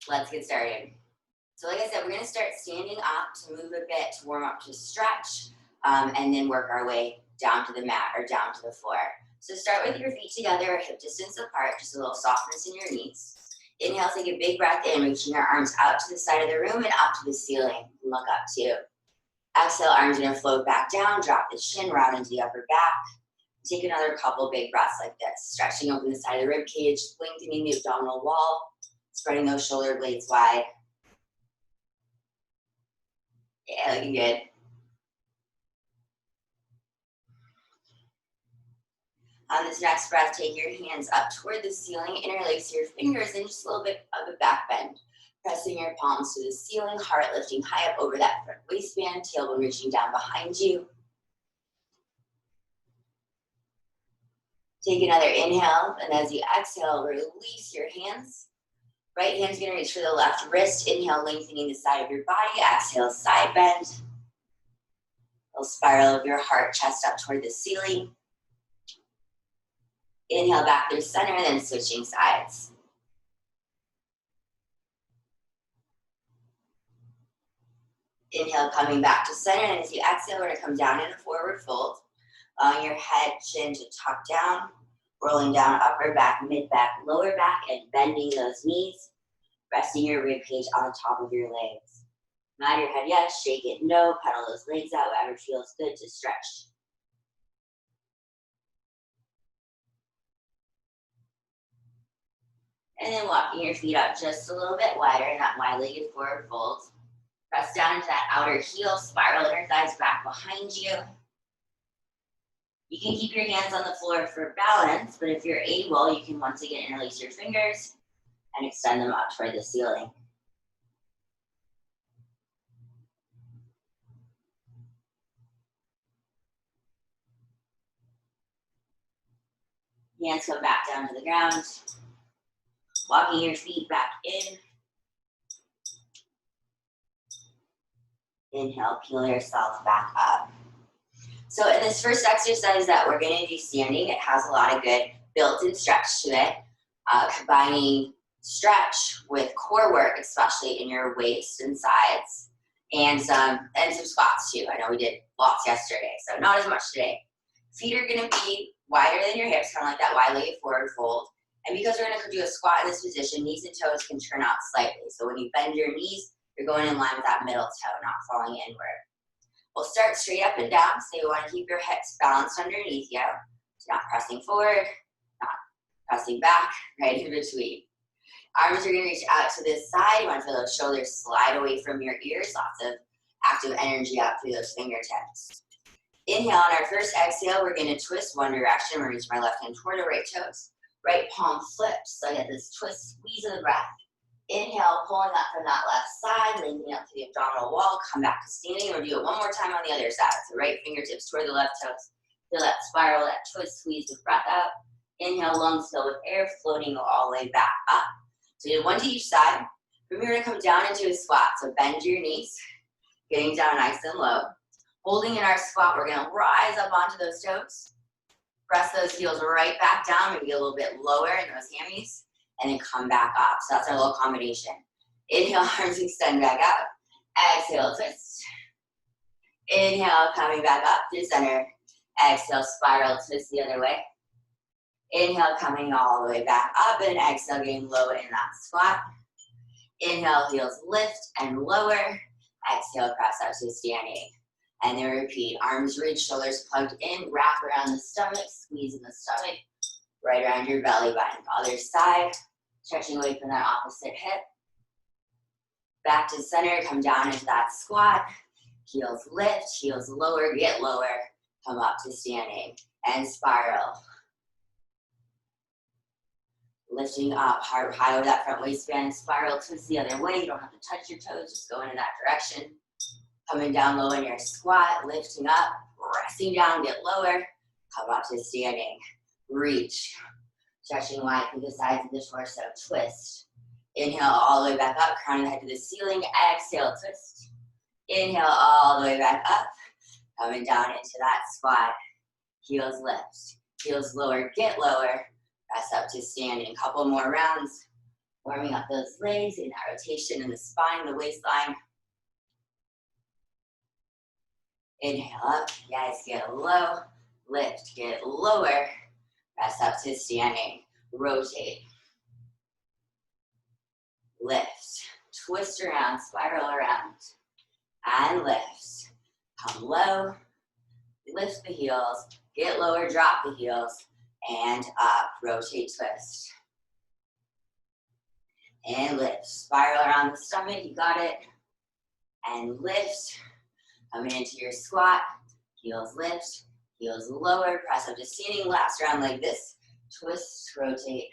Let's get started. So like I said, we're going to start standing up to move a bit, to warm up, to stretch, and then work our way down to the mat or down to the floor. So start with your feet together, hip distance apart, just a little softness in your knees. Inhale, take a big breath in, reaching our arms out to the side of the room and up to the ceiling. Look up too. Exhale, arms going to float back down, drop the chin, round into the upper back. Take another couple big breaths like this, stretching open the side of the rib cage, lengthening the abdominal wall, spreading those shoulder blades wide. Yeah, looking good. On this next breath, take your hands up toward the ceiling, interlace your fingers, and just a little bit of a back bend. Pressing your palms to the ceiling, heart lifting high up over that front waistband, tailbone reaching down behind you. Take another inhale, and as you exhale, release your hands. Right hand's gonna reach for the left wrist. Inhale, lengthening the side of your body. Exhale, side bend. A little spiral of your heart, chest up toward the ceiling. Inhale back through center, then switching sides. Inhale, coming back to center, and as you exhale, we're gonna come down in a forward fold. Allowing your head, chin to tuck down, rolling down upper back, mid back, lower back, and bending those knees, resting your rib cage on the top of your legs. Nod your head yes, shake it no, pedal those legs out, whatever feels good to stretch. And then walking your feet out just a little bit wider in that wide-legged forward fold. Press down into that outer heel, spiral inner thighs back behind you. You can keep your hands on the floor for balance, but if you're able, you can once again interlace your fingers and extend them out toward the ceiling. Hands come back down to the ground. Walking your feet back in. Inhale, peel yourself back up. So in this first exercise that we're going to do standing, it has a lot of good built-in stretch to it, combining stretch with core work, especially in your waist and sides, and some squats too. I know we did lots yesterday, so not as much today. Feet are going to be wider than your hips, kind of like that wide-legged forward fold. And because we're going to do a squat in this position, knees and toes can turn out slightly. So when you bend your knees, you're going in line with that middle toe, not falling inward. We'll start straight up and down, so you want to keep your hips balanced underneath you. So not pressing forward, not pressing back, right in between. Arms are going to reach out to this side. You want to feel those shoulders slide away from your ears, lots of active energy out through those fingertips. Inhale, on our first exhale, we're going to twist one direction. I'm going to reach my left hand toward the right toes. Right palm flips, so I get this twist, squeeze of the breath. Inhale, pulling up from that left side, lengthening up to the abdominal wall, come back to standing. We'll do it one more time on the other side. So right fingertips toward the left toes. Feel that spiral, that twist, squeeze the breath out. Inhale, lungs fill with air, floating all the way back up. So you do one to each side. From here, we're going to come down into a squat. So bend your knees, getting down nice and low. Holding in our squat, we're going to rise up onto those toes. Press those heels right back down, maybe a little bit lower in those hammies, and then come back up. So that's our little combination. Inhale, arms extend back out. Exhale, twist. Inhale, coming back up through center. Exhale, spiral, twist the other way. Inhale, coming all the way back up, and exhale, getting low in that squat. Inhale, heels lift and lower. Exhale, press up to standing. And then repeat, arms reach, shoulders plugged in, wrap around the stomach, squeeze in the stomach, right around your belly button. Other side, stretching away from that opposite hip. Back to center, come down into that squat. Heels lift, heels lower, get lower, come up to standing, and spiral. Lifting up, heart high over that front waistband, spiral, twist the other way. You don't have to touch your toes, just go into that direction. Coming down low in your squat, lifting up, pressing down, get lower, come up to standing. Reach, stretching wide through the sides of the torso, twist. Inhale all the way back up, crown the head to the ceiling, exhale, twist. Inhale all the way back up, coming down into that squat. Heels lift, heels lower, get lower, press up to standing. Couple more rounds. Warming up those legs and that rotation in the spine, the waistline. Inhale up, guys, get low, lift, get lower, press up to standing, rotate, lift, twist around, spiral around, and lift. Come low, lift the heels, get lower, drop the heels, and up, rotate, twist. And lift, spiral around the stomach, you got it, and lift. Coming into your squat, heels lift, heels lower, press up to standing, last round like this, twist, rotate,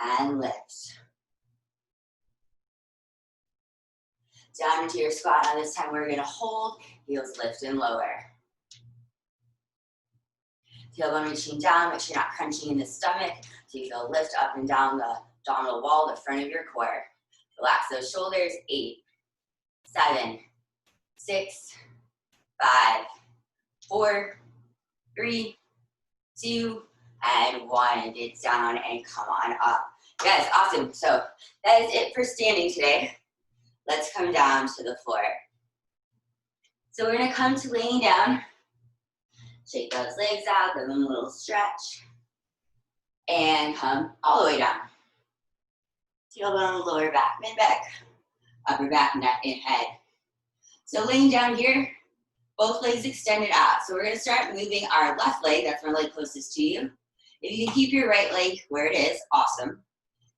and lift. Down into your squat, now this time we're gonna hold, heels lift and lower. Tailbone reaching down, make sure you're not crunching in the stomach, so you feel lift up and down the abdominal wall, the front of your core. Relax those shoulders, 8, 7, 6, 5, 4, 3, 2, and 1. And get down and come on up. Guys, awesome. So that is it for standing today. Let's come down to the floor. So we're gonna come to laying down. Shake those legs out, give them a little stretch. And come all the way down. Tailbone, lower back, mid-back, upper back, neck, and head. So laying down here, both legs extended out. So we're gonna start moving our left leg, that's my leg closest to you. If you can keep your right leg where it is, awesome.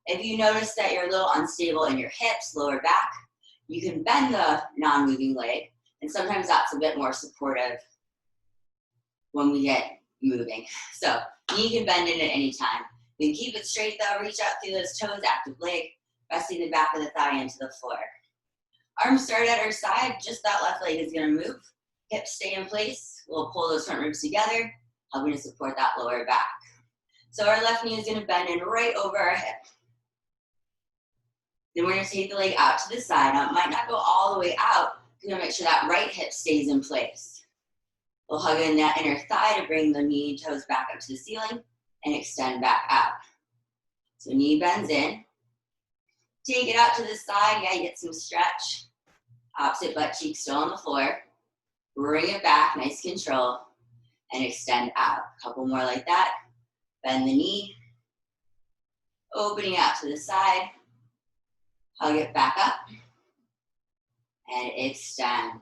If you notice that you're a little unstable in your hips, lower back, you can bend the non-moving leg, and sometimes that's a bit more supportive when we get moving. So you can bend it at any time. You can keep it straight though, reach out through those toes, active leg, resting the back of the thigh into the floor. Arms start at our side, just that left leg is gonna move. Hips stay in place. We'll pull those front ribs together, helping to support that lower back. So our left knee is gonna bend in right over our hip. Then we're gonna take the leg out to the side. Now it might not go all the way out. You're gonna make sure that right hip stays in place. We'll hug in that inner thigh to bring the knee and toes back up to the ceiling and extend back out. So knee bends in. Take it out to the side, yeah, you get some stretch. Opposite butt cheek still on the floor. Bring it back, nice control, and extend out. A couple more like that. Bend the knee. Opening out to the side. Hug it back up. And extend.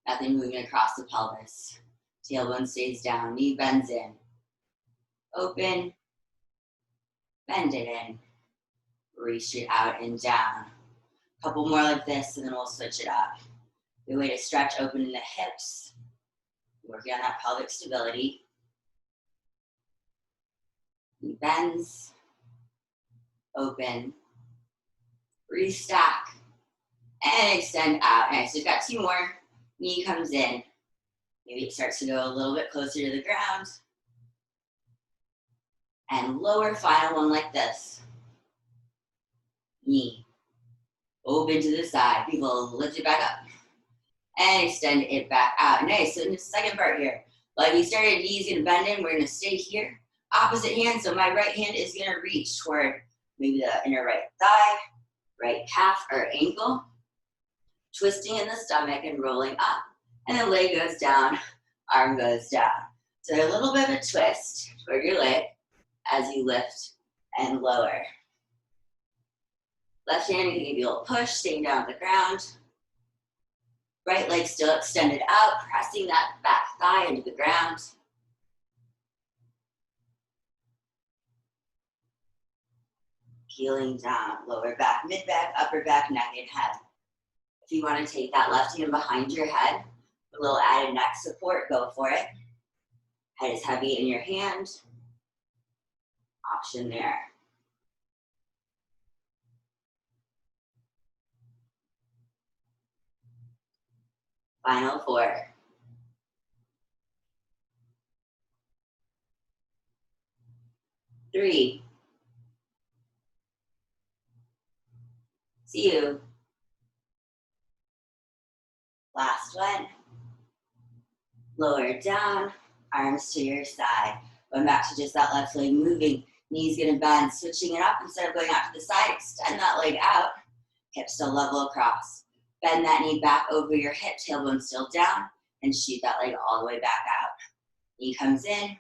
Nothing moving across the pelvis. Tailbone stays down, knee bends in. Open. Bend it in. Reach it out and down. A couple more like this, and then we'll switch it up. Good way to stretch, open in the hips. Working on that pelvic stability. Knee bends. Open. Restack. And extend out. Nice, we've got 2 more. Knee comes in. Maybe it starts to go a little bit closer to the ground. And lower, final one like this. Knee. Open to the side. People lift it back up. And extend it back out. Nice, so in the second part here, like we started, knee's gonna bend in, we're gonna stay here. Opposite hand, so my right hand is gonna reach toward maybe the inner right thigh, right calf or ankle. Twisting in the stomach and rolling up. And the leg goes down, arm goes down. So a little bit of a twist toward your leg as you lift and lower. Left hand, you can give you a little push, staying down at the ground. Right leg still extended out, pressing that back thigh into the ground. Peeling down, lower back, mid back, upper back, neck and head. If you want to take that left hand behind your head, a little added neck support, go for it. Head is heavy in your hand. Option there. Final 4. 3. 2. Last one. Lower down, arms to your side. Going back to just that left leg moving. Knee's gonna bend, switching it up instead of going out to the side, extend that leg out, hips still level across. Bend that knee back over your hip, tailbone still down, and shoot that leg all the way back out. Knee comes in,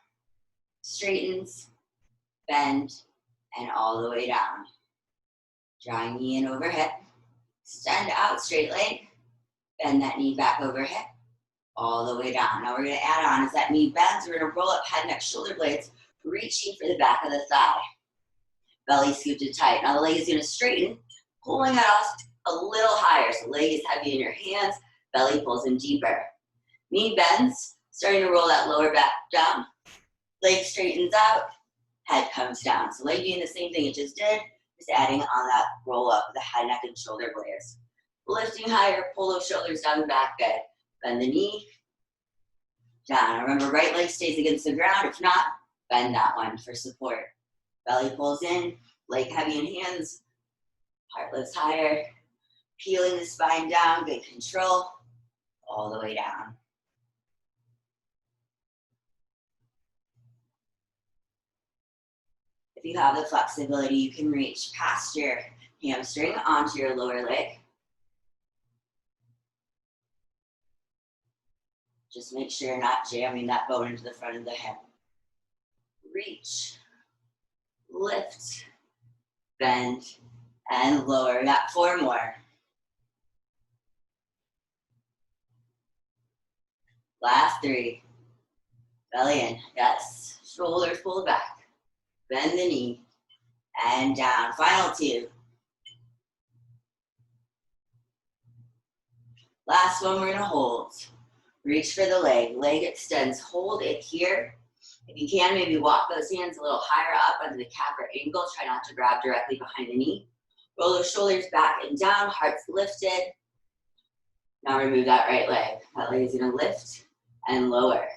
straightens, bend, and all the way down. Drawing knee in over hip, extend out, straight leg, bend that knee back over hip, all the way down. Now we're gonna add on, as that knee bends, we're gonna roll up head, neck, shoulder blades, reaching for the back of the thigh. Belly scooped tight. Now the leg is gonna straighten, pulling it off a little higher. So leg is heavy in your hands, belly pulls in deeper. Knee bends, starting to roll that lower back down. Leg straightens out, head comes down. So leg doing the same thing it just did, just adding on that roll up of the head, neck, and shoulder blades. Lifting higher, pull those shoulders down the back, good. Bend the knee, down. Remember, right leg stays against the ground. If not, bend that one for support. Belly pulls in, leg heavy in hands, heart lifts higher, peeling the spine down, good control, all the way down. If you have the flexibility, you can reach past your hamstring onto your lower leg. Just make sure you're not jamming that bone into the front of the hip. Reach, lift, bend, and lower. We got 4 more. Last 3. Belly in, yes. Shoulders pulled back. Bend the knee, and down. Final 2. Last one, we're gonna hold. Reach for the leg. Leg extends, hold it here. If you can, maybe walk those hands a little higher up under the calf or ankle. Try not to grab directly behind the knee. Roll those shoulders back and down, heart's lifted. Now remove that right leg. That leg is gonna lift and lower.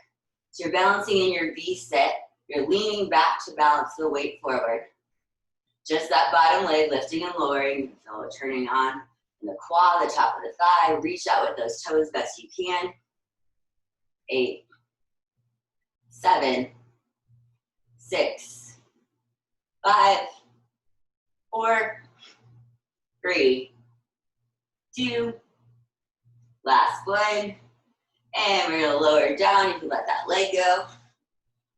So you're balancing in your V-sit. You're leaning back to balance the weight forward. Just that bottom leg lifting and lowering. You can feel it turning on in the quad, the top of the thigh. Reach out with those toes best you can. 8, 7, 6, 5, 4, 3, 2, last one. And we're gonna lower it down. You can let that leg go.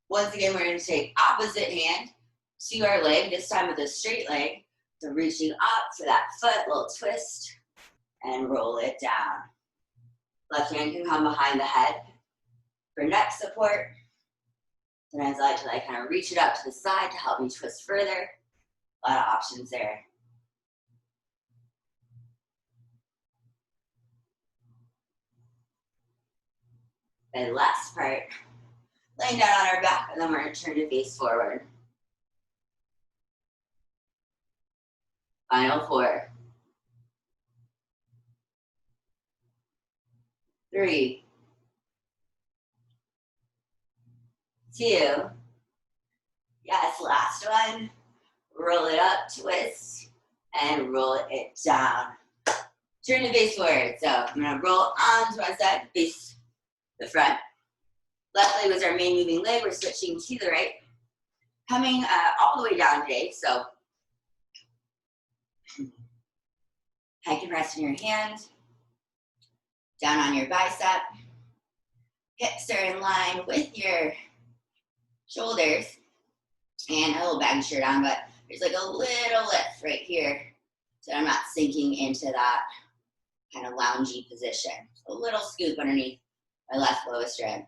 Once again, we're gonna take opposite hand to our leg, this time with a straight leg. So reaching up to that foot, little twist, and roll it down. Left hand can come behind the head for neck support. Sometimes I like to kind of reach it up to the side to help me twist further. A lot of options there. And last part, laying down on our back, and then we're gonna turn to face forward. Final 4. 3, 2, yes, last one. Roll it up, twist, and roll it down. Turn to face forward. So I'm gonna roll onto one side, face the front. Left leg was our main moving leg. We're switching to the right. Coming all the way down today. So head can rest in your hand. Down on your bicep. Hips are in line with your shoulders. And a little baggy shirt on, but there's like a little lift right here. So I'm not sinking into that kind of loungy position. So a little scoop underneath my left lowest rib.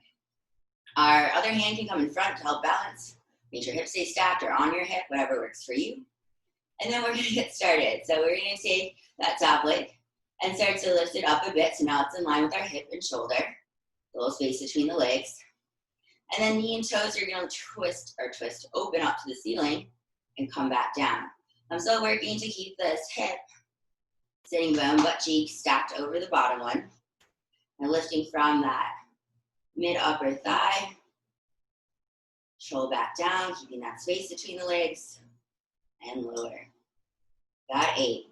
Our other hand can come in front to help balance. Make sure your hips stay stacked or on your hip, whatever works for you. And then we're gonna get started. So we're gonna take that top leg and start to lift it up a bit. So now it's in line with our hip and shoulder. A little space between the legs. And then knee and toes are gonna twist open up to the ceiling and come back down. I'm still working to keep this hip sitting bone, butt cheek stacked over the bottom one. And lifting from that mid-upper thigh. Shoulder back down, keeping that space between the legs. And lower. Got 8,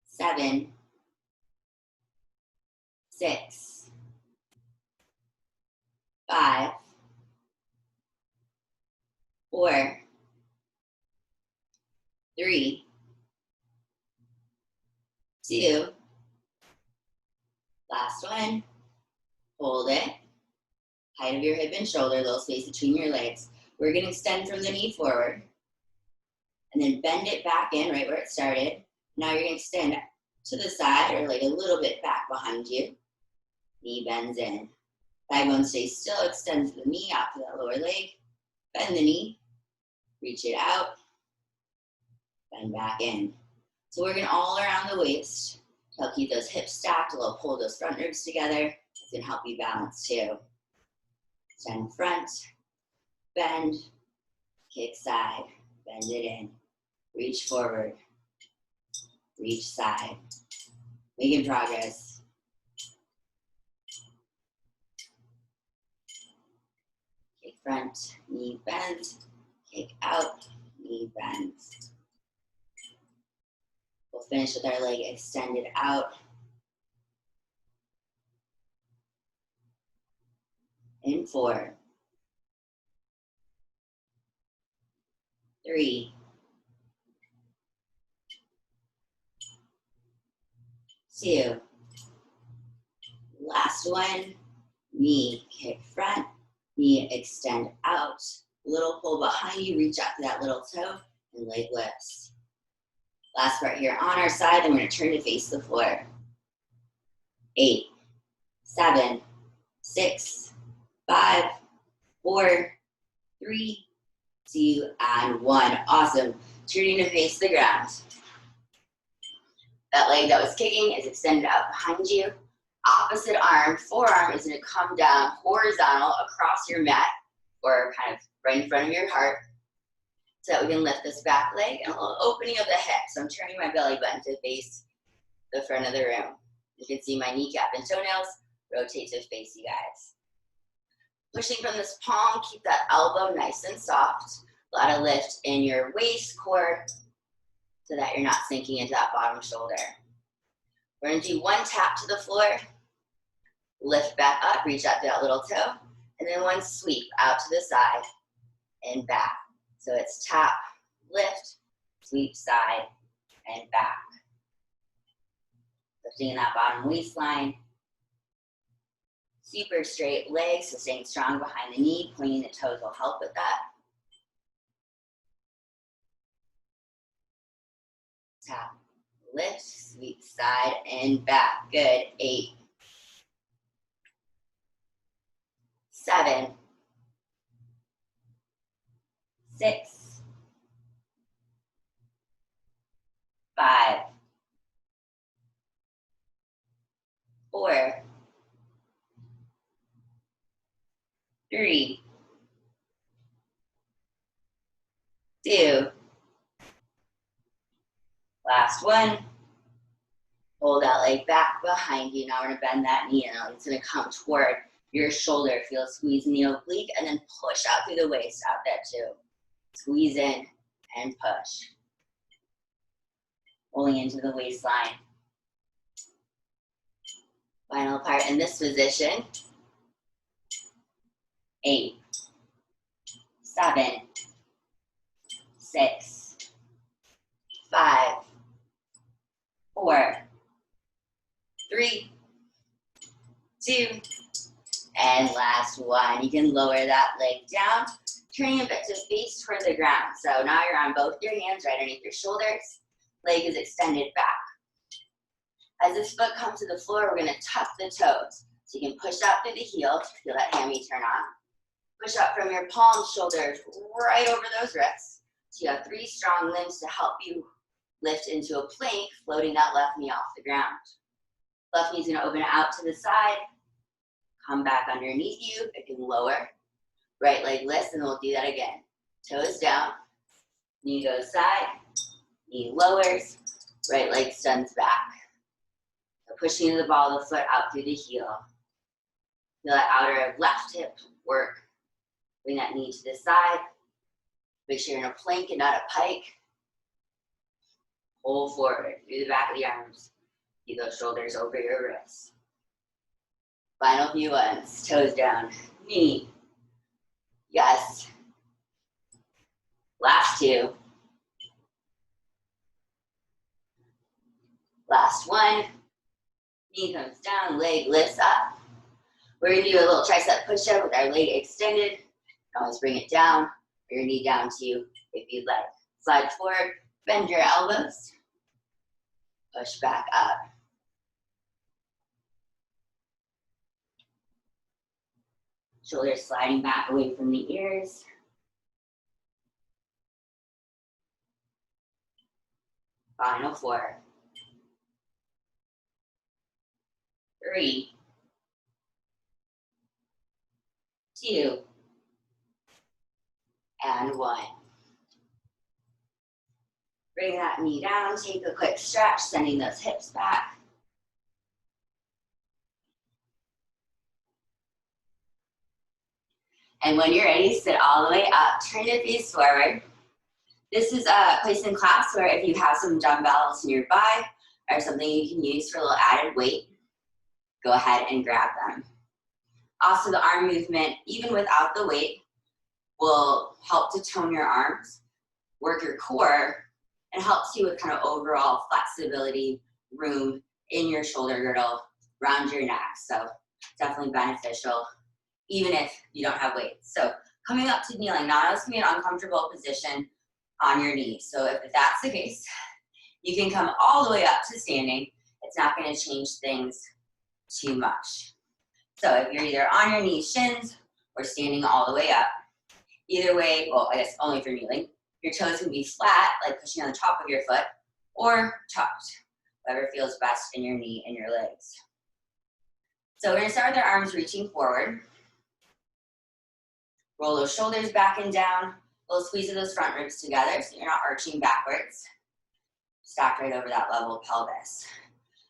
7, 6, 5, 4, 3, 2, last one. Hold it. Height of your hip and shoulder, little space between your legs. We're going to extend from the knee forward. And then bend it back in right where it started. Now you're going to extend to the side or like a little bit back behind you. Knee bends in. Thigh bone stays still, extends the knee out to that lower leg. Bend the knee. Reach it out. Bend back in. So we're going all around the waist. To help keep those hips stacked, a little pull those front ribs together. It's going to help you balance too. Extend front, bend, kick side, bend it in. Reach forward, reach side. Making progress. Kick front, knee bends, kick out, knee bends. We'll finish with our leg extended out. In 4, 3, 2, last one. Knee kick front, knee extend out. Little pull behind you, reach out to that little toe, and leg lifts. Last part here on our side, then we're going to turn to face the floor. 8, 7, 6, 5, 4, 3, 2, and 1. Awesome. Turning to face the ground. That leg that was kicking is extended out behind you. Opposite arm, forearm is going to come down horizontal across your mat or kind of right in front of your heart so that we can lift this back leg and a little opening of the hips. So I'm turning my belly button to face the front of the room. You can see my kneecap and toenails rotate to face you guys. Pushing from this palm, keep that elbow nice and soft. A lot of lift in your waist, core, so that you're not sinking into that bottom shoulder. We're going to do one tap to the floor, lift back up, reach out to that little toe, and then one sweep out to the side and back. So it's tap, lift, sweep side, and back. Lifting in that bottom waistline. Super straight legs, so staying strong behind the knee, pointing the toes will help with that. Tap, lift, sweep side and back. Good. 8, 7, 6, 5, 4, 3, 2, last one. Hold that leg back behind you. Now we're going to bend that knee and it's going to come toward your shoulder. Feel a squeeze in the oblique and then push out through the waist out there too. Squeeze in and push. Pulling into the waistline. Final part in this position. 8, 7, 6, 5, 4, 3, 2, and last one. You can lower that leg down, turning a bit to face toward the ground. So now you're on both your hands right underneath your shoulders. Leg is extended back. As this foot comes to the floor, we're going to tuck the toes. So you can push out through the heel, feel that hammy turn on. Push up from your palms, shoulders right over those wrists. So you have 3 strong limbs to help you lift into a plank, floating that left knee off the ground. Left knee's going to open out to the side, come back underneath you. It can lower. Right leg lifts, and we'll do that again. Toes down, knee goes side, knee lowers, right leg extends back. So pushing the ball of the foot out through the heel. Feel that outer left hip work. Bring that knee to the side. Make sure you're in a plank and not a pike. Pull forward through the back of the arms. Keep those shoulders over your wrists. Final few ones. Toes down. Knee. Yes. Last two. Last one. Knee comes down, leg lifts up. We're gonna do a little tricep push-up with our leg extended. You can always bring it down, bring your knee down to you if you'd like. Slide forward, bend your elbows. Push back up. Shoulders sliding back away from the ears. Final 4. 3, 2, and 1. Bring that knee down, take a quick stretch, sending those hips back. And when you're ready, sit all the way up, turn to face forward. This is a place in class where if you have some dumbbells nearby or something you can use for a little added weight, go ahead and grab them. Also, the arm movement, even without the weight, will help to tone your arms, work your core, and helps you with kind of overall flexibility, room in your shoulder girdle, around your neck. So definitely beneficial, even if you don't have weights. So coming up to kneeling, now it's gonna be an uncomfortable position on your knees. So if that's the case, you can come all the way up to standing. It's not gonna change things too much. So if you're either on your knees, shins, or standing all the way up, either way, well, I guess only if you're kneeling, your toes can be flat, like pushing on the top of your foot, or tucked, whatever feels best in your knee and your legs. So we're gonna start with our arms reaching forward. Roll those shoulders back and down, a little squeeze of those front ribs together so you're not arching backwards. Stack right over that level pelvis.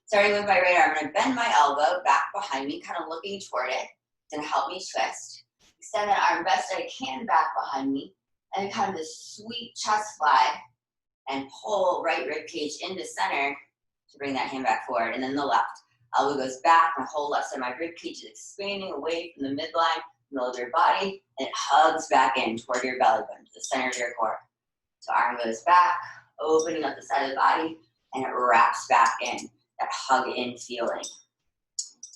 Starting with my right arm, I'm gonna bend my elbow back behind me, kind of looking toward it. It's gonna help me twist. Extend that arm best I can back behind me, and kind of this sweet chest fly, and pull right rib cage into center to bring that hand back forward. And then the left. Elbow goes back, my whole left side of my rib cage is expanding away from the midline, middle of your body, and it hugs back in toward your belly button, to the center of your core. So arm goes back, opening up the side of the body, and it wraps back in, that hug in feeling.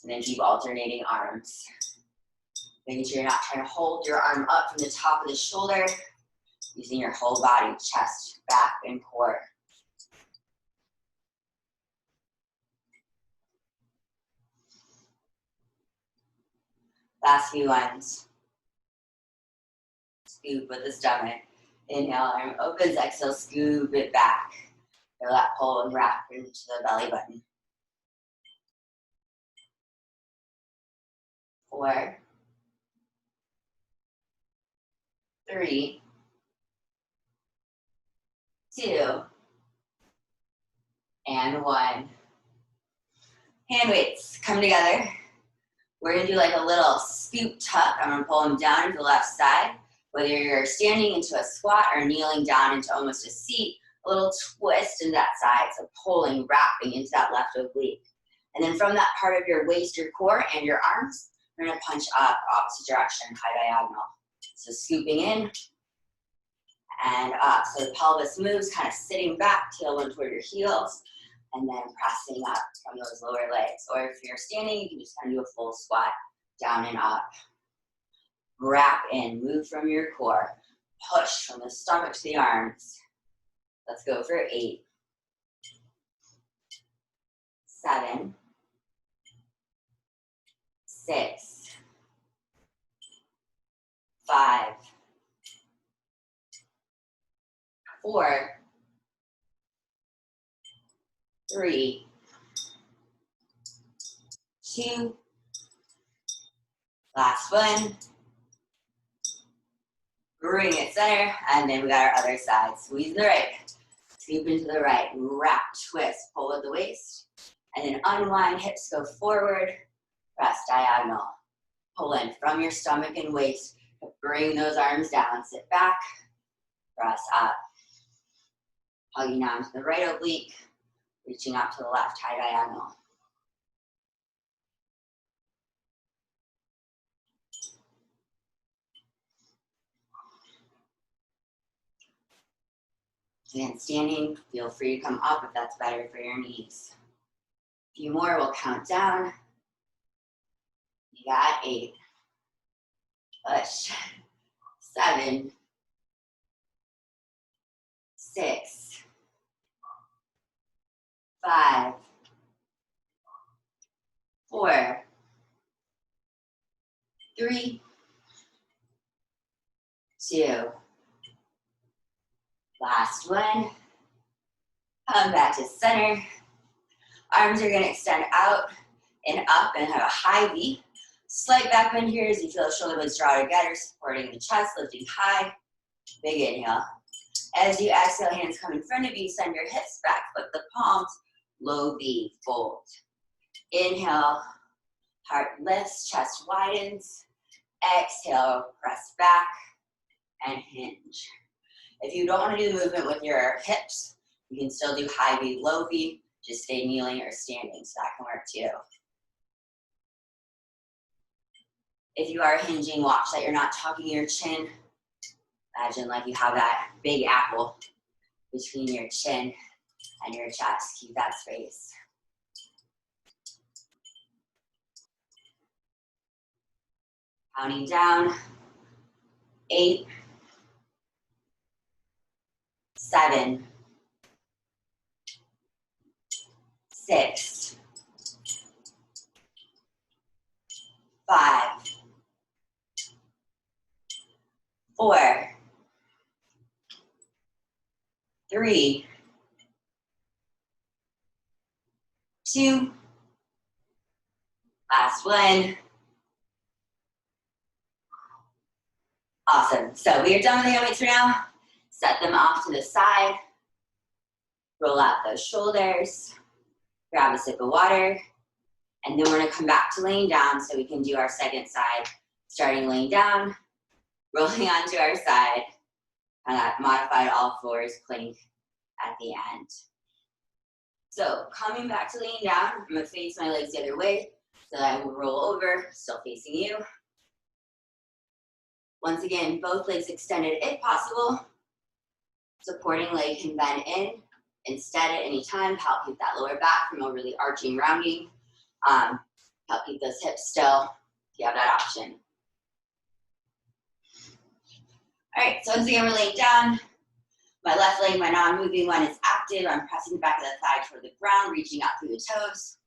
And then keep alternating arms. Making sure you're not trying to hold your arm up from the top of the shoulder, using your whole body, chest, back, and core. Last few ones. Scoop with the stomach. Inhale, arm opens, exhale, scoop it back. Feel that pull and wrap into the belly button. 4, 3, 2, and 1. Hand weights come together. We're gonna do like a little scoop tuck. I'm gonna pull them down into the left side. Whether you're standing into a squat or kneeling down into almost a seat, a little twist in that side. So pulling, wrapping into that left oblique. And then from that part of your waist, your core, and your arms, we're gonna punch up, opposite direction, high diagonal. So scooping in and up. So the pelvis moves, kind of sitting back, tailbone toward your heels, and then pressing up from those lower legs. Or if you're standing, you can just kind of do a full squat, down and up. Wrap in, move from your core, push from the stomach to the arms. Let's go for 8, 7, 6, 5, 4, 3, 2, last one. Bring it center, and then we got our other side. Squeeze the right, scoop into the right, wrap, twist, pull with the waist, and then unwind, hips go forward, press diagonal. Pull in from your stomach and waist, bring those arms down, sit back, press up. Hugging down to the right oblique, reaching up to the left, high diagonal. Again, standing, feel free to come up if that's better for your knees. A few more, we'll count down. You got 8. Push. 7. 6. 5. 4. 3. 2. Last one. Come back to center. Arms are going to extend out and up and have a high V. Slight back bend here as you feel the shoulder blades draw together, supporting the chest, lifting high. Big inhale. As you exhale, hands come in front of you, send your hips back, flip the palms, low V, fold. Inhale, heart lifts, chest widens. Exhale, press back and hinge. If you don't want to do the movement with your hips, you can still do high V, low V. Just stay kneeling or standing, so that can work too. If you are hinging, watch that you're not tucking your chin. Imagine like you have that big apple between your chin and your chest. Keep that space. Counting down. 8, 7, 6, 5, 4, 3, 2, last one. Awesome. So we are done with the hand weights for now. Set them off to the side. Roll out those shoulders. Grab a sip of water. And then we're going to come back to laying down so we can do our second side. Starting laying down, rolling onto our side. And that modified all fours plank at the end. So coming back to laying down, I'm going to face my legs the other way so that I will roll over, still facing you. Once again, both legs extended if possible. Supporting leg can bend in instead at any time. Help keep that lower back from overly arching, rounding. Help keep those hips still if you have that option. All right, so once again, we're laying down. My left leg, my non-moving one, is active. I'm pressing the back of the thigh toward the ground, reaching out through the toes.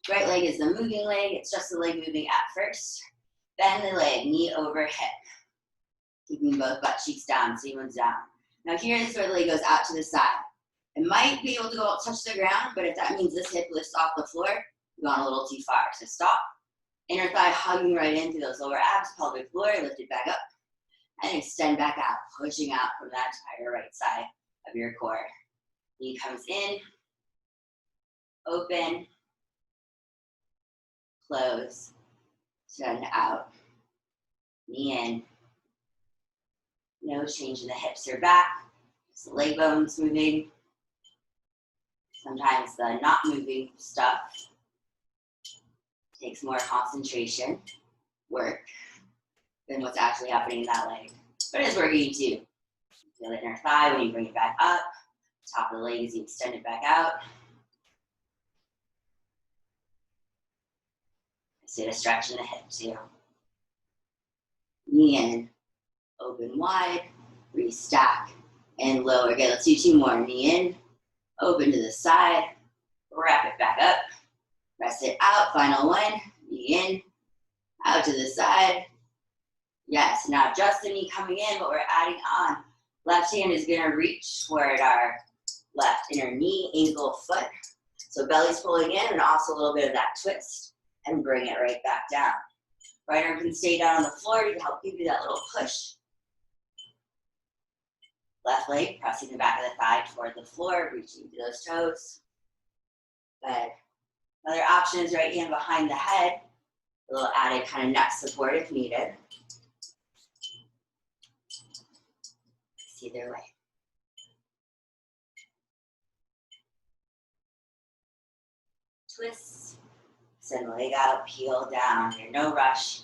Right leg is the moving leg. It's just the leg moving at first. Bend the leg, knee over hip. Keeping both butt cheeks down, same one's down. Now here, this is where the leg goes out to the side. It might be able to go touch the ground, but if that means this hip lifts off the floor, you've gone a little too far. So stop. Inner thigh hugging right into those lower abs, pelvic floor, lift it back up. And extend back out, pushing out from that entire right side of your core. Knee comes in, open, close, send out, knee in. No change in the hips or back, just the leg bones moving. Sometimes the not moving stuff takes more concentration, work, than what's actually happening in that leg. But it's working too. Feel the inner thigh when you bring it back up. Top of the leg as you extend it back out. See the stretch in the hip too. Knee in, open wide, restack, and lower. Okay, let's do 2 more. Knee in, open to the side, wrap it back up, rest it out. Final one, knee in, out to the side. Yes, now just the knee coming in, but we're adding on. Left hand is gonna reach toward our left inner knee, ankle, foot. So belly's pulling in and also a little bit of that twist and bring it right back down. Right arm can stay down on the floor to help give you that little push. Left leg pressing the back of the thigh toward the floor, reaching to those toes. Good. Another option is right hand behind the head. A little added kind of neck support if needed. Either way. Twist, send the leg out, peel down. There's no rush.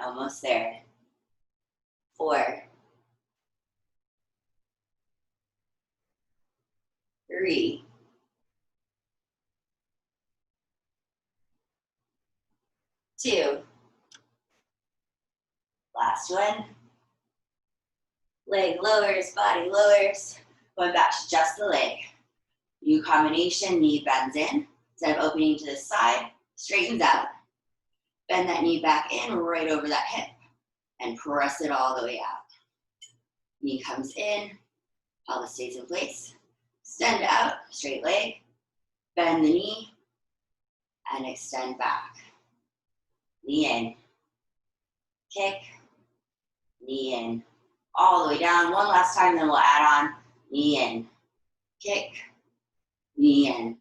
Almost there. 4, 3, 2. Last one. Leg lowers, body lowers. Going back to just the leg. New combination, knee bends in. Instead of opening to the side, straightens out. Bend that knee back in, right over that hip. And press it all the way out. Knee comes in, pelvis stays in place. Extend out, straight leg. Bend the knee, and extend back. Knee in. Kick. Knee in. All the way down. One last time, then we'll add on. Knee in. Kick. Knee in.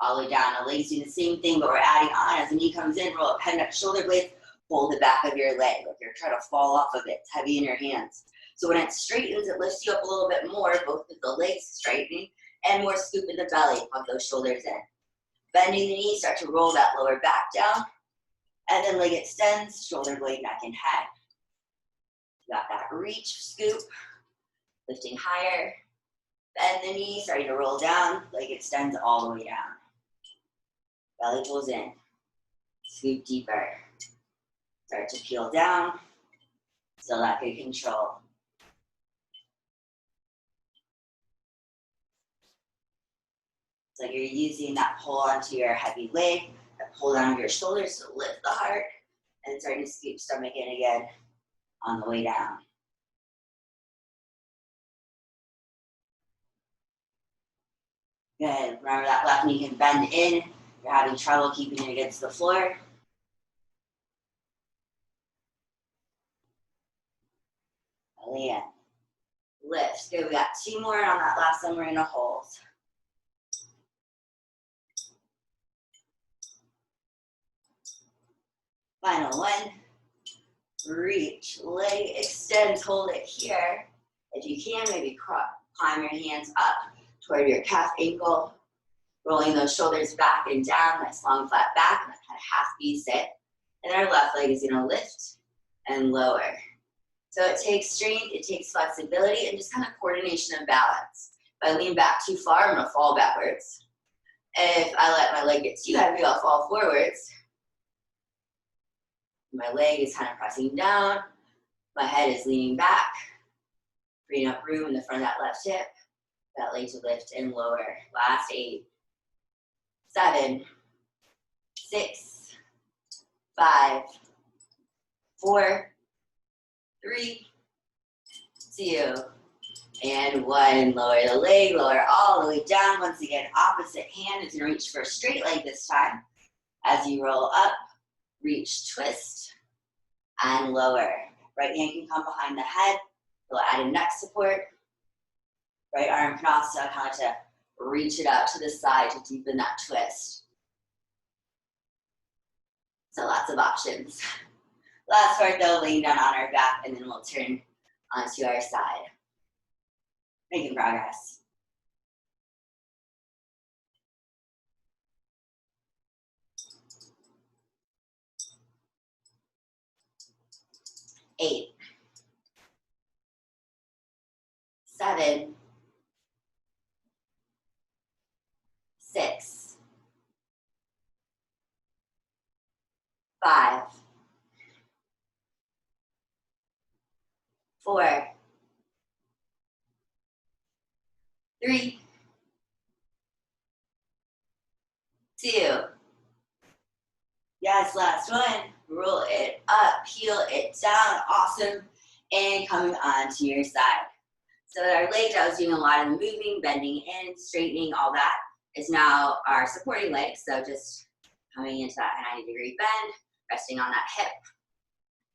All the way down. Now legs do the same thing, but we're adding on. As the knee comes in, roll up, head up, shoulder blades. Hold the back of your leg. Like you're trying to fall off of it. It's heavy in your hands. So when it straightens, it lifts you up a little bit more, both with the legs straightening and more scoop in the belly. Pump those shoulders in. Bending the knee, start to roll that lower back down. And then leg extends, shoulder blade, neck, and head. You got that reach, scoop, lifting higher. Bend the knee, starting to roll down. Leg extends all the way down. Belly pulls in. Scoop deeper. Start to peel down. Still that good control. So you're using that pull onto your heavy leg, that pull down your shoulders to lift the heart, and starting to scoop stomach in again on the way down. Good. Remember that left knee can bend in. If you're having trouble keeping it against the floor. Belly in. Lift. Good. We got 2 more on that last one. We're going to hold. Final one. Reach. Leg extends. Hold it here. If you can, maybe climb your hands up toward your calf ankle. Rolling those shoulders back and down. Nice long flat back. And that kind of half V sit. And our left leg is going to lift and lower. So it takes strength, it takes flexibility, and just kind of coordination and balance. If I lean back too far, I'm going to fall backwards. If I let my leg get too heavy, I'll fall forwards. My leg is kind of pressing down. My head is leaning back, freeing up room in the front of that left hip. That leg to lift and lower. Last 8, 7, 6, 5, 4, 3, 2, and 1. Lower the leg, lower all the way down. Once again, opposite hand is going to reach for a straight leg this time. As you roll up, reach, twist, and lower. Right hand can come behind the head. We'll add a neck support. Right arm can also kind of to reach it out to the side to deepen that twist. So lots of options. Last part though, laying down on our back, and then we'll turn onto our side. Making progress. Eight, 7, 6, 5, 4, 3, 2. Yes, last one. Roll it up, peel it down. Awesome. And coming onto your side. So our legs, I was doing a lot of the moving, bending in, straightening, all that is now our supporting legs. So just coming into that 90-degree bend, resting on that hip.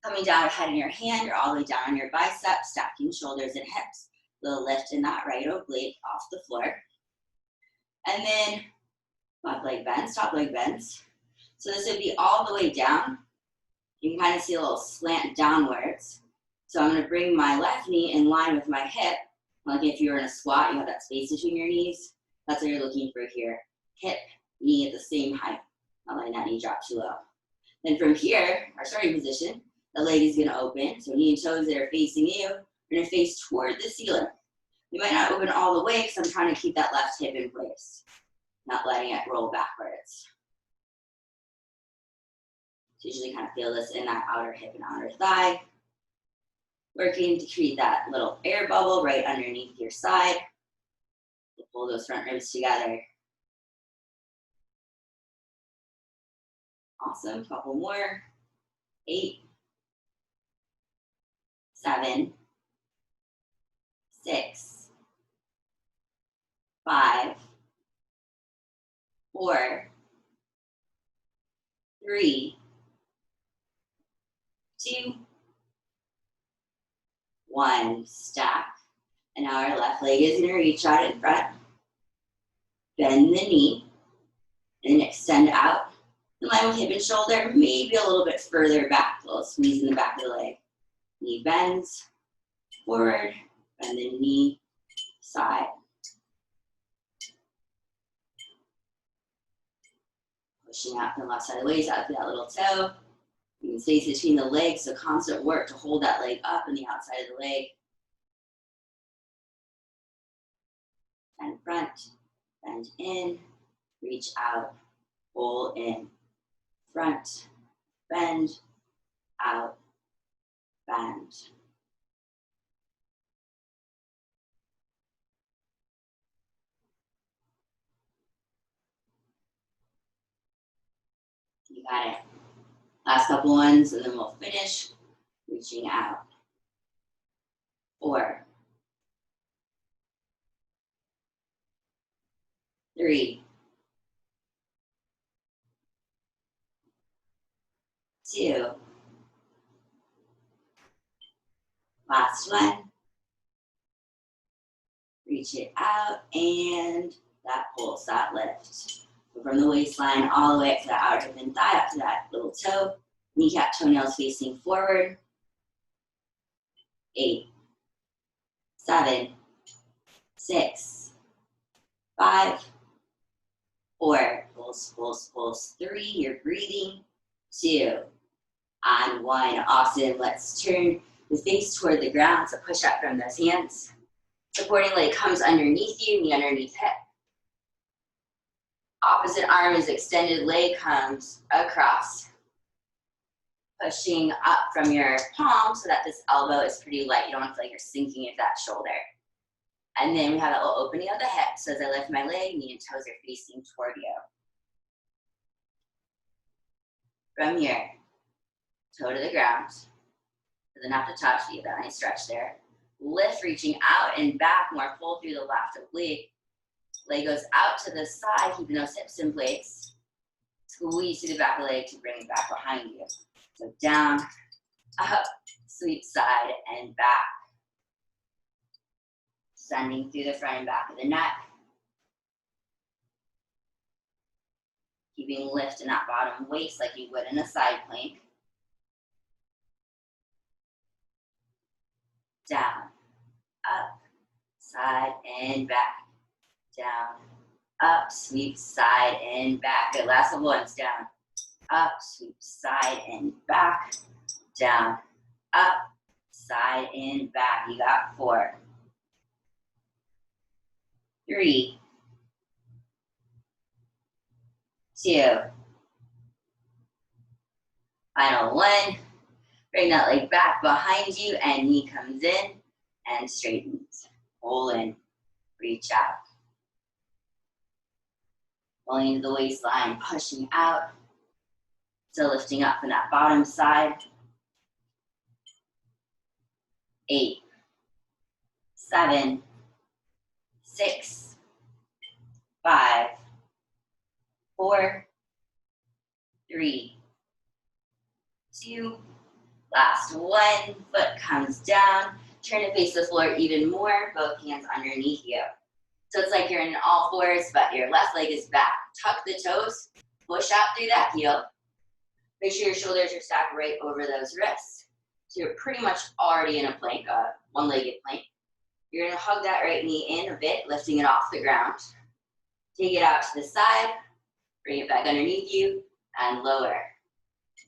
Coming down head in your hand or all the way down on your biceps, stacking shoulders and hips. Little lift in that right oblique off the floor. And then left leg bends, top leg bends. So this would be all the way down. You can kind of see a little slant downwards. So I'm going to bring my left knee in line with my hip. Like if you're in a squat, you have that space between your knees. That's what you're looking for here. Hip, knee at the same height. Not letting that knee drop too low. Then from here, our starting position, The leg is gonna open, so knee and toes that are facing you are gonna face toward the ceiling. You might not open all the way because I'm trying to keep that left hip in place, not letting it roll backwards. So usually kind of feel this in that outer hip and outer thigh. Working to create that little air bubble right underneath your side. Pull those front ribs together. Awesome, couple more. 8, 7, 6, 5, 4, 3, 2, 1. Stop. And now our left leg is gonna reach out in front. Bend the knee and extend out. In line with hip and shoulder, maybe a little bit further back, a little squeeze in the back of the leg. Knee bends forward, bend the knee, side. Pushing out from the left side of the waist, out through that little toe. You can space between the legs, so constant work to hold that leg up in the outside of the leg. Bend front, bend in, reach out, pull in. Front, bend, out, bend. You got it. Last couple ones, and then we'll finish reaching out. 4, 3, 2. Last one. Reach it out, and that pulse, that lift. From the waistline all the way up to the outer hip and thigh, up to that little toe. Kneecap, toenails facing forward. 8, 7, 6, 5, 4. Pulse, pulse, pulse. 3, you're breathing. 2, and 1. Awesome. Let's turn the face toward the ground. So push up from those hands. Supporting leg comes underneath you, knee underneath hip. Opposite arm is extended, leg comes across. Pushing up from your palm so that this elbow is pretty light. You don't feel like you're sinking into that shoulder. And then we have that little opening of the hip. So as I lift my leg, knee and toes are facing toward you. From here, toe to the ground. Doesn't have to touch, you get that nice stretch there. Lift, reaching out and back, more pull through the left oblique. Leg goes out to the side, keeping those hips in place. Squeeze through the back of the leg to bring it back behind you. So down, up, sweep side and back. Sending through the front and back of the neck. Keeping lift in that bottom waist like you would in a side plank. Down, up, side and back. Down, up, sweep, side and back. Good, last couple ones. Down, up, sweep, side and back. Down, up, side and back. You got 4, 3, 2. Final 1. Bring that leg back behind you and knee comes in and straightens. Pull in, reach out. Pulling into the waistline, pushing out. Still lifting up from that bottom side. 8, 7, 6, 5, 4, 3, 2. Last 1. Foot comes down. Turn to face the floor even more. Both hands underneath you. So it's like you're in all fours, but your left leg is back. Tuck the toes. Push out through that heel. Make sure your shoulders are stacked right over those wrists. So you're pretty much already in a plank, one-legged plank. You're gonna hug that right knee in a bit, lifting it off the ground. Take it out to the side. Bring it back underneath you and lower.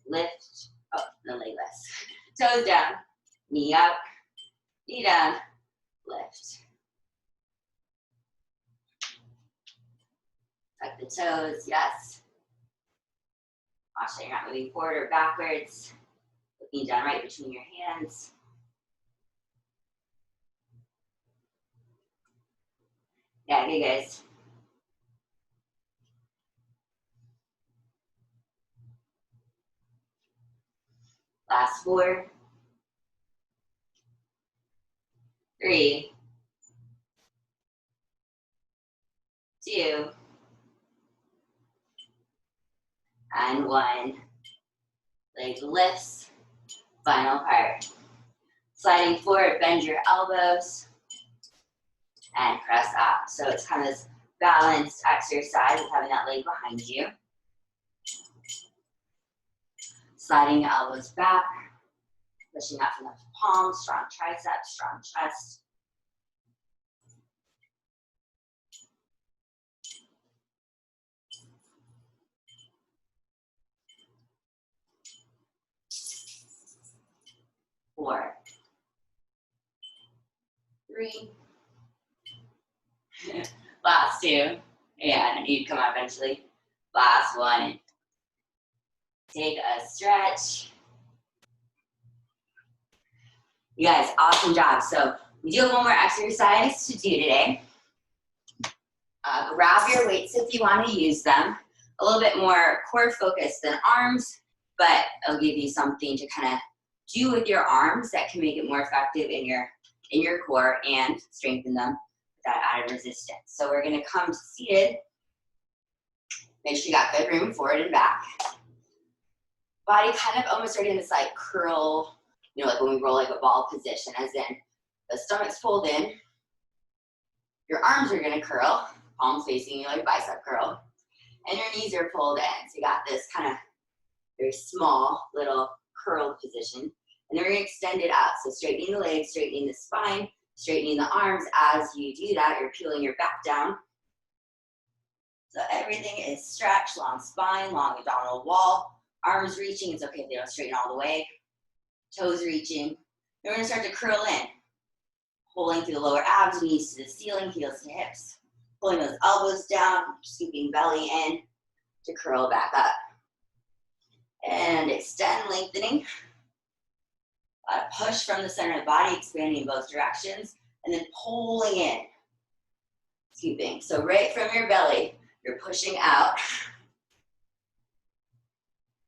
Lift. Oh, no leg less. Toes down, knee up, knee down, lift. Tuck the toes, yes. Watch that you're not moving forward or backwards. Looking down right between your hands. Yeah, good guys. Last 4, 3, 2, and 1. Leg lifts. Final part. Sliding forward, bend your elbows, and press up. So it's kind of this balanced exercise of having that leg behind you. Sliding the elbows back, pushing up from the palms, strong triceps, strong chest. Four, 3, last 2, and you'd come out eventually. Last 1. Take a stretch. You guys, awesome job. So we do have one more exercise to do today. Grab your weights if you want to use them. A little bit more core focused than arms, but it'll give you something to kind of do with your arms that can make it more effective in your core and strengthen them with that added resistance. So we're going to come seated. Make sure you got good room forward and back. Body kind of almost right in this like curl, like when we roll like a ball position, as in the stomach's pulled in, your arms are going to curl, palms facing you like a bicep curl, and your knees are pulled in. So you got this kind of very small little curled position. And then we're going to extend it out. So straightening the legs, straightening the spine, straightening the arms. As you do that, you're peeling your back down. So everything is stretched, long spine, long abdominal wall. Arms reaching, it's okay if they don't straighten all the way. Toes reaching. Then we're going to start to curl in. Pulling through the lower abs, knees to the ceiling, heels to hips. Pulling those elbows down, scooping belly in to curl back up. And extend, lengthening. Push from the center of the body, expanding in both directions, and then pulling in, scooping. So right from your belly, you're pushing out,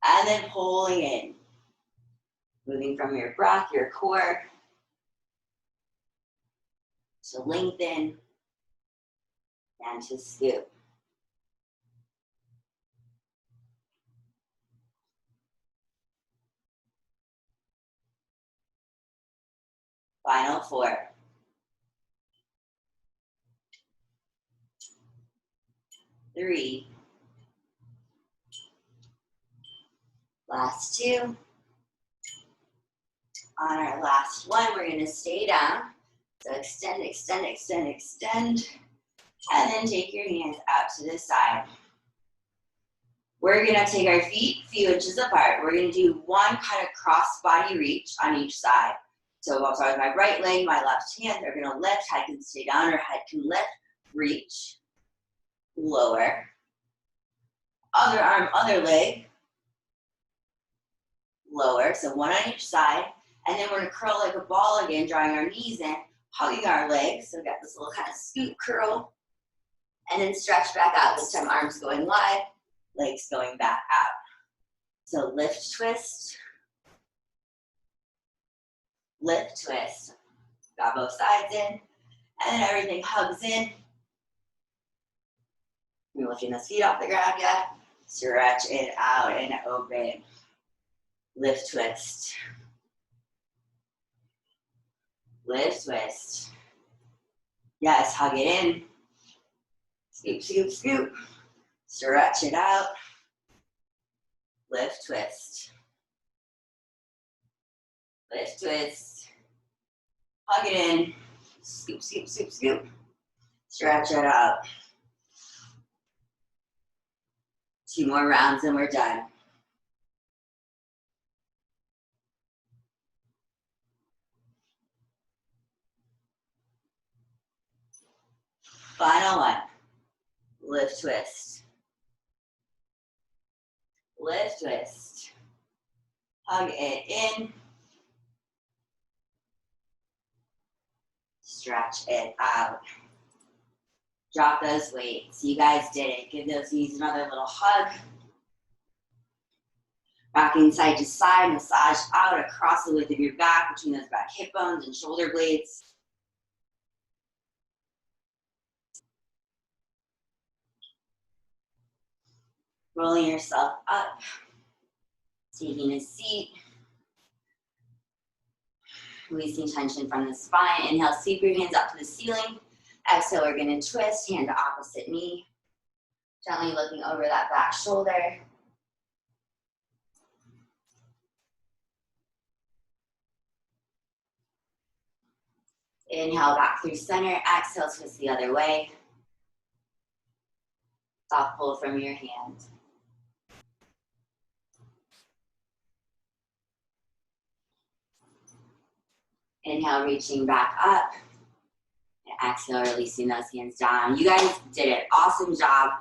and then pulling in. Moving from your breath, your core, to lengthen, and to scoop. Final 4. 3. Last 2. On our last 1, we're going to stay down. So extend, extend, extend, extend. And then take your hands out to the side. We're going to take our feet a few inches apart. We're going to do one kind of cross body reach on each side. So I'll start with my right leg, my left hand. They're going to lift. Head can stay down or head can lift. Reach. Lower. Other arm, other leg. Lower. So one on each side. And then we're going to curl like a ball again, drawing our knees in, hugging our legs. So we've got this little kind of scoop curl. And then stretch back out. This time arms going wide, legs going back out. So lift, twist. Lift, twist. Got both sides in. And then everything hugs in. You're lifting those feet off the ground yet. Stretch it out and open. Lift, twist. Lift, twist. Yes, hug it in. Scoop, scoop, scoop. Stretch it out. Lift, twist. Lift, twist. Hug it in. Scoop, scoop, scoop, scoop. Stretch it out. 2 more rounds and we're done. Final one. Lift, twist. Lift, twist. Hug it in. Stretch it out. Drop those weights. You guys did it. Give those knees another little hug. Rocking side to side, massage out across the width of your back, between those back hip bones and shoulder blades. Rolling yourself up, taking a seat. Releasing tension from the spine. Inhale, sweep your hands up to the ceiling. Exhale, we're gonna twist, hand to opposite knee. Gently looking over that back shoulder. Inhale back through center, exhale, twist the other way. Soft pull from your hand. Inhale, reaching back up. And exhale, releasing those hands down. You guys did it. Awesome job.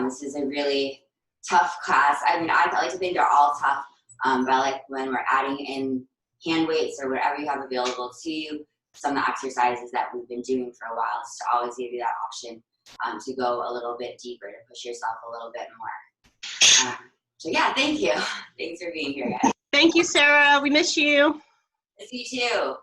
This is a really tough class. I mean, I like to think they're all tough, but I like when we're adding in hand weights or whatever you have available to you, some of the exercises that we've been doing for a while, is to always give you that option to go a little bit deeper, to push yourself a little bit more. So yeah, thank you. Thanks for being here, guys. Thank you, Sarah. We miss you. Miss you too.